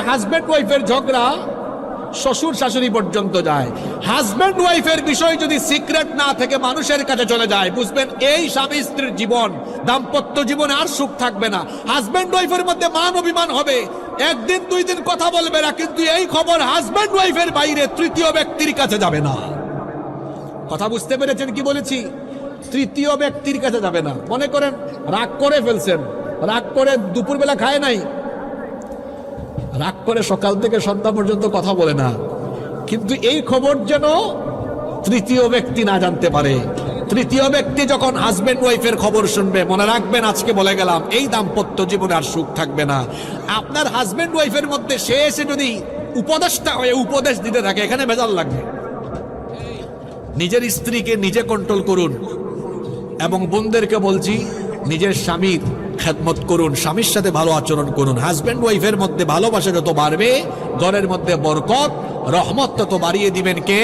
Husband ওয়াইফের ঝগড়া শ্বশুর শাশুড়ি পর্যন্ত যায়। হাজব্যান্ড ওয়াইফের বিষয় যদি সিক্রেট না থেকে মানুষের কাছে চলে যায়, বুঝবেন এই স্বামী স্ত্রীর জীবন, দাম্পত্য জীবনে আর সুখ থাকবে না। হাজব্যান্ড ওয়াইফের মধ্যে মান অভিমান হবে, একদিন দুই দিন কথা বলবে না, কিন্তু এই খবর হাজব্যান্ড ওয়াইফের বাইরে তৃতীয় ব্যক্তির কাছে যাবে না। কথা বুঝতে পেরেছেন কি বলেছি? তৃতীয় ব্যক্তির কাছে যাবে না। মনে করেন রাগ করে ফেলছেন, রাগ করে দুপুরবেলা খায় নাই, রাগ করে সকাল থেকে সন্ধ্যা পর্যন্ত কথা বলে না, কিন্তু এই খবর যেন তৃতীয় ব্যক্তি না জানতে পারে। তৃতীয় ব্যক্তি যখন হাজবেন্ড ওয়াইফের খবর শুনবে, মনে রাখবেন আজকে বলে গেলাম, এই দাম্পত্য জীবনে আর সুখ থাকবে না। আপনার হাজবেন্ড ওয়াইফের মধ্যে সে এসে যদি উপদেশটা হয়ে উপদেশ দিতে থাকে, এখানে ভেজাল লাগবে। নিজের স্ত্রীকে নিজে কন্ট্রোল করুন, এবং বোনদেরকে বলছি নিজের স্বামীর খেদমত করুন, স্বামীর সাথে ভালো আচরণ করুন। হাজব্যান্ড ওয়াইফের মধ্যে ভালোবাসা যত বাড়বে, ঘরের মধ্যে বরকত রহমত তত বাড়িয়ে দিবেন কে?